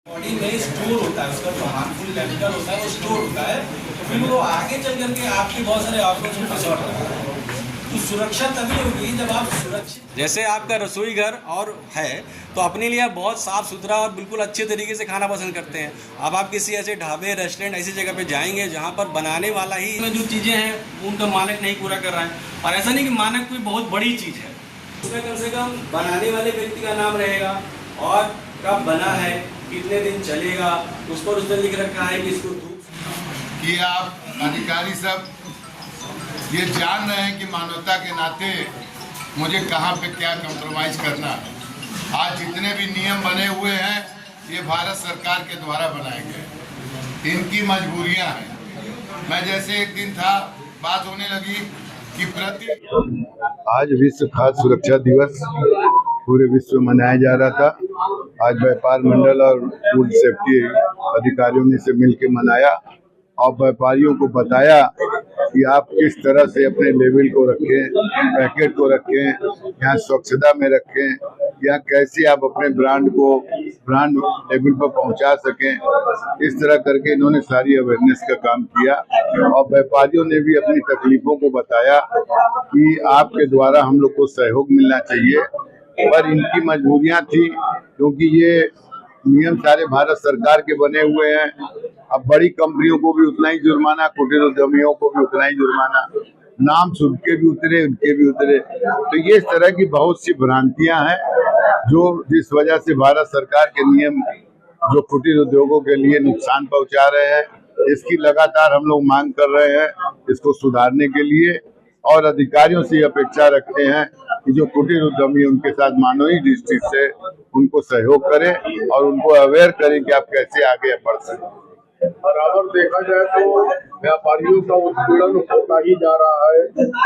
Body में store होता है, उसका जो हार्मफुल केमिकल होता है वो स्टोर होता है, तो फिर वो आगे चल करके आपके बहुत सारे ऑर्गन्स में असर करता है। तो सुरक्षा तभी होगी जब आप सुरक्षित, जैसे आपका रसोई घर और है तो अपने लिए आप बहुत साफ़ सुथरा और बिल्कुल अच्छे तरीके से खाना पसंद करते हैं। अब आप किसी ऐसे ढाबे रेस्टोरेंट ऐसी जगह पे जाएंगे जहाँ पर बनाने वाला ही में जो चीज़ें हैं उनका मानक नहीं पूरा कर रहा है, और ऐसा नहीं कि मानक कोई बहुत बड़ी चीज़ है, उसमें कम से कम बनाने वाले व्यक्ति का नाम रहेगा और कब बना है, कितने दिन चलेगा, उस पर उसने लिख रखा है कि इसको धूप कि आप अधिकारी सब ये जान रहे हैं कि मानवता के नाते मुझे कहाँ पे क्या कंप्रोमाइज करना है। आज जितने भी नियम बने हुए हैं ये भारत सरकार के द्वारा बनाए गए, इनकी मजबूरियां हैं। मैं जैसे एक दिन था, बात होने लगी कि आज विश्व खाद्य सुरक्षा दिवस पूरे विश्व में मनाया जा रहा था। आज व्यापार मंडल और फूड सेफ्टी अधिकारियों ने इसे मिलकर मनाया और व्यापारियों को बताया कि आप किस तरह से अपने लेवल को रखें, पैकेट को रखें, यहाँ स्वच्छता में रखें, या कैसे आप अपने ब्रांड को ब्रांड लेवल पर पहुंचा सकें। इस तरह करके इन्होंने सारी अवेयरनेस का काम किया और व्यापारियों ने भी अपनी तकलीफों को बताया कि आपके द्वारा हम लोग को सहयोग मिलना चाहिए, पर इनकी मजबूरियां थी क्योंकि ये नियम सारे भारत सरकार के बने हुए हैं। अब बड़ी कंपनियों को भी उतना ही जुर्माना, कुटीर उद्यमियों को भी उतना ही जुर्माना, नाम सुन के भी उतरे, उनके भी उतरे। तो ये इस तरह की बहुत सी भ्रांतियां हैं जो जिस वजह से भारत सरकार के नियम जो कुटीर उद्योगों के लिए नुकसान पहुंचा रहे हैं, इसकी लगातार हम लोग मांग कर रहे हैं इसको सुधारने के लिए, और अधिकारियों से अपेक्षा रखते हैं कि जो कुटीर उद्यमी उनके साथ मानवीय दृष्टि से उनको सहयोग करें और उनको अवेयर करें कि आप कैसे आगे बढ़ सकते। बराबर देखा जाए तो व्यापारियों का उत्पीड़न होता ही जा रहा है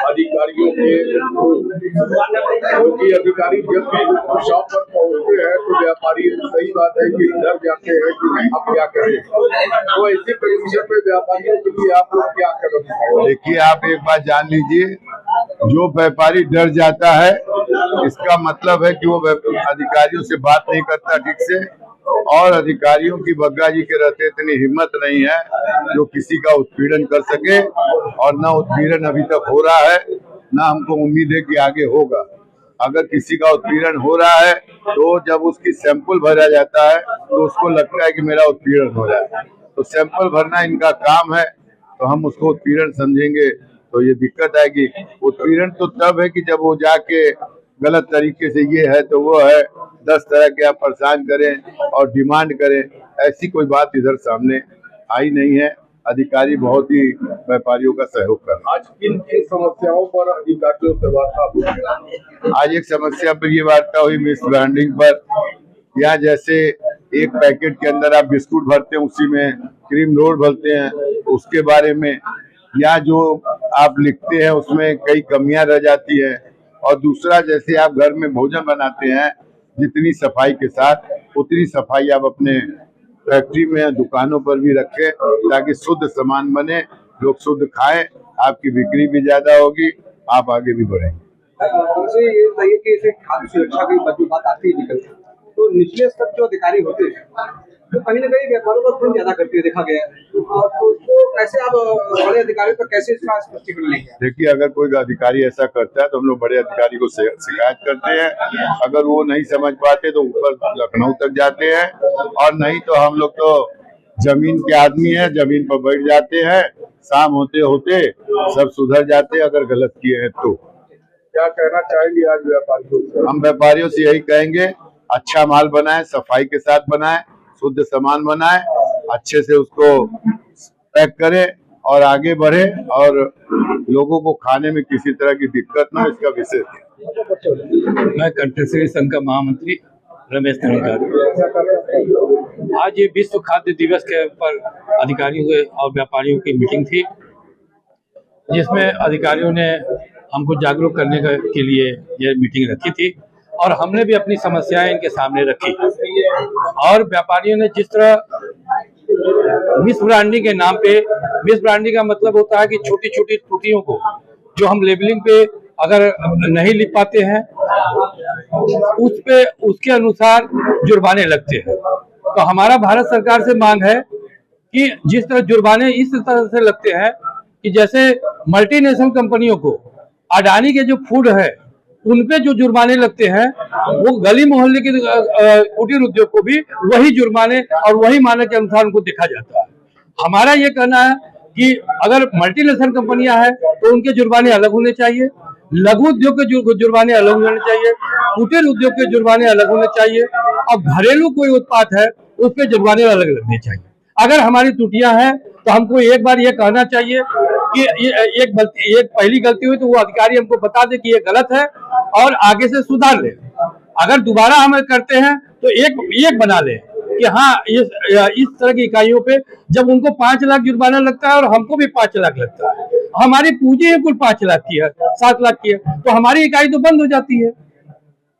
अधिकारियों के, क्योंकि अधिकारी जब भी शॉप पर पहुंचते हैं तो व्यापारी सही बात है कि डर जाते हैं कि अब क्या करें। तो ऐसी कंडीशन पे व्यापारियों के लिए आप लोग क्या करेंगे? देखिए, आप एक बात जान लीजिए, जो व्यापारी डर जाता है इसका मतलब है कि वो अधिकारियों से बात नहीं करता ठीक से, और अधिकारियों की बग्गा जी के रहते इतनी हिम्मत नहीं है जो किसी का उत्पीड़न कर सके, और ना उत्पीड़न अभी तक हो रहा है, ना हमको उम्मीद है कि आगे होगा। अगर किसी का उत्पीड़न हो रहा है तो जब उसकी सैंपल भरा जाता है तो उसको लगता है कि मेरा उत्पीड़न हो रहा है, तो सैंपल भरना इनका काम है, तो हम उसको उत्पीड़न समझेंगे तो ये दिक्कत आएगी। उत्पीड़न तो तब है कि जब वो जाके गलत तरीके से ये है तो वो है, 10 तरह के आप परेशान करें और डिमांड करें, ऐसी कोई बात इधर सामने आई नहीं है। अधिकारी बहुत ही व्यापारियों का सहयोग कर रहे हैं। आज किन किन समस्याओं पर अधिकारियों से वार्ता हुई? आज एक समस्या पर ये वार्ता हुई मिस ब्रांडिंग पर। यहाँ जैसे एक पैकेट के अंदर आप बिस्कुट भरते हैं, उसी में क्रीम रोल भरते हैं, उसके बारे में, या जो आप लिखते हैं उसमें कई कमियां रह जाती है। और दूसरा, जैसे आप घर में भोजन बनाते हैं जितनी सफाई के साथ उतनी सफाई आप अपने फैक्ट्री में, दुकानों पर भी रखें ताकि शुद्ध सामान बने, लोग शुद्ध खाएं, आपकी बिक्री भी ज्यादा होगी, आप आगे भी बढ़ेंगे। ये बताइए कि इसे खाद्य सुरक्षा की बात आती है निकल, तो निचले स्तर जो अधिकारी होते हैं तो कहीं ना कहीं व्यापारों का जुर्म ज्यादा करते हुए देखा गया है, तो इसको कैसे आप बड़े अधिकारियों पर कैसे इसका स्पष्टीकरण लेंगे? देखिए, अगर कोई अधिकारी ऐसा करता है तो हम लोग बड़े अधिकारी को शिकायत करते हैं। अगर वो नहीं समझ पाते तो ऊपर लखनऊ तक जाते हैं, और नहीं तो हम लोग तो जमीन के आदमी हैं, जमीन पर बैठ जाते हैं, शाम होते होते सब सुधर जाते हैं अगर गलत किए हैं तो। क्या कहना चाहेंगे आज व्यापारियों से? हम व्यापारियों से यही कहेंगे, अच्छा माल बनाए, सफाई के साथ बनाए, शुद्ध सामान बनाए, अच्छे से उसको पैक करें और आगे बढ़े, और लोगों को खाने में किसी तरह की दिक्कत ना, इसका विशेष। मैं कंठश्री संघ का महामंत्री रमेश धनखड़। आज ये विश्व खाद्य दिवस के पर अधिकारियों और व्यापारियों की मीटिंग थी, जिसमें अधिकारियों ने हमको जागरूक करने के लिए ये मीटिंग रखी थी, और हमने भी अपनी समस्याएं इनके सामने रखी। और व्यापारियों ने जिस तरह मिस ब्रांडिंग के नाम पे, मिस ब्रांडिंग का मतलब होता है कि छोटी छोटी त्रुटियों को जो हम लेबलिंग पे अगर नहीं लिख पाते हैं उसके अनुसार जुर्माने लगते हैं। तो हमारा भारत सरकार से मांग है कि जिस तरह जुर्माने इस तरह से लगते हैं कि जैसे मल्टीनेशनल कंपनियों को अडानी के जो फूड है उन पे जो जुर्माने लगते हैं वो गली मोहल्ले के कुटीर उद्योग को भी वही जुर्माने और वही मानक के अनुसार उनको देखा जाता है। हमारा ये कहना है कि अगर मल्टीनेशनल कंपनियां हैं तो उनके जुर्माने अलग होने चाहिए, लघु उद्योग के जुर्माने अलग होने चाहिए, कुटीर उद्योग के जुर्माने अलग होने चाहिए और घरेलू कोई उत्पाद है उस पर जुर्माने अलग लगने चाहिए। अगर हमारी त्रुटियां हैं तो हमको एक बार ये कहना चाहिए कि एक पहली गलती हुई तो वो अधिकारी हमको बता दे कि ये गलत है और आगे से सुधार ले। अगर दोबारा हम करते हैं तो एक बना ले कि हाँ इस तरह की इकाइयों पे जब उनको 5 लाख जुर्माना लगता है और हमको भी 5 लाख लगता है, हमारी पूंजी ही कुल 5 लाख की है, 7 लाख की है, तो हमारी इकाई तो बंद हो जाती है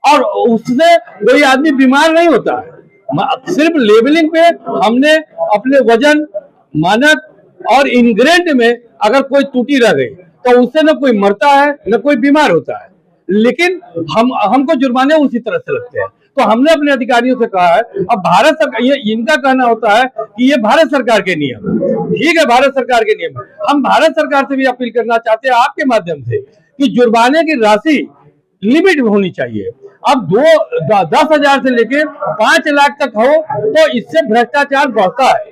और उससे कोई आदमी बीमार नहीं होता है। सिर्फ लेबलिंग पे हमने अपने वजन, मानक और इंग्रेडिएंट में अगर कोई त्रुटि रह गई तो उससे न कोई मरता है न कोई बीमार होता है, लेकिन हमको जुर्माने उसी तरह से लगते हैं। तो हमने अपने अधिकारियों से कहा है, अब भारत सरकार, ये इनका कहना होता है कि ये भारत सरकार के नियम, ठीक है भारत सरकार के नियम, हम भारत सरकार से भी अपील करना चाहते हैं आपके माध्यम से कि जुर्माने की राशि लिमिट होनी चाहिए। अब 10,000 से लेके 5 लाख तक हो तो इससे भ्रष्टाचार बढ़ता है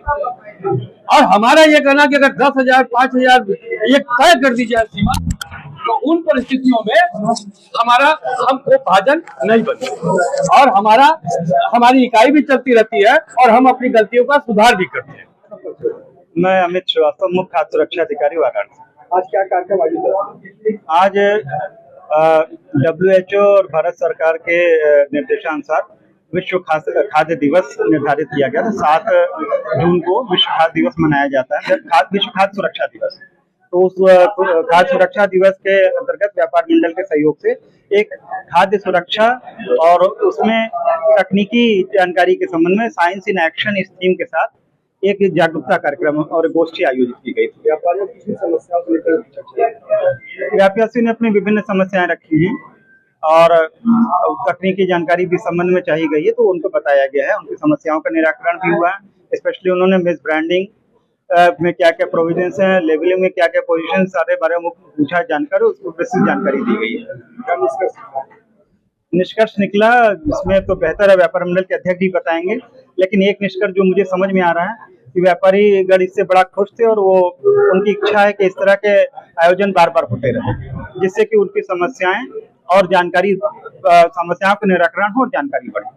और हमारा ये कहना कि अगर 10,000, 5,000 ये तय कर दी जाए सीमा तो उन परिस्थितियों में हमको भाजन नहीं बनती और हमारी इकाई भी चलती रहती है और हम अपनी गलतियों का सुधार भी करते हैं। मैं अमित श्रीवास्तव, मुख्य खाद्य सुरक्षा अधिकारी वाराणसी। आज क्या कार्यक्रम आयोजित? आज WHO और भारत सरकार के निर्देशानुसार विश्व खाद्य दिवस निर्धारित किया गया था। 7 जून को विश्व खाद्य दिवस मनाया जाता है, विश्व खाद्य सुरक्षा दिवस। तो उस खाद्य सुरक्षा दिवस के अंतर्गत व्यापार मंडल के सहयोग से एक खाद्य सुरक्षा और उसमें तकनीकी जानकारी के संबंध में साइंस इन एक्शन इस थीम के साथ एक जागरूकता कार्यक्रम और गोष्ठी आयोजित की गई थी। व्यापारियों की समस्याओं को लेकर व्यापारियों ने अपनी विभिन्न समस्याएं रखी हैं और तकनीकी जानकारी भी संबंध में चाहिए गई है, तो उनको बताया गया है। उनकी समस्याओं का निराकरण भी हुआ है। स्पेशली उन्होंने मिस ब्रांडिंग में क्या क्या प्रोविजंस हैं, लेबलिंग में क्या क्या पोजीशन, सारे बारे में पूछा जानकर उसको विस्तृत जानकारी दी गई है। निष्कर्ष निकला इसमें तो बेहतर है व्यापार मंडल के अध्यक्ष भी बताएंगे, लेकिन एक निष्कर्ष जो मुझे समझ में आ रहा है कि व्यापारी गण इससे बड़ा खुश थे और वो उनकी इच्छा है कि इस तरह के आयोजन बार बार होते रहे, जिससे कि उनकी समस्याएं और जानकारी, समस्याओं का निराकरण हो और जानकारी बढ़े।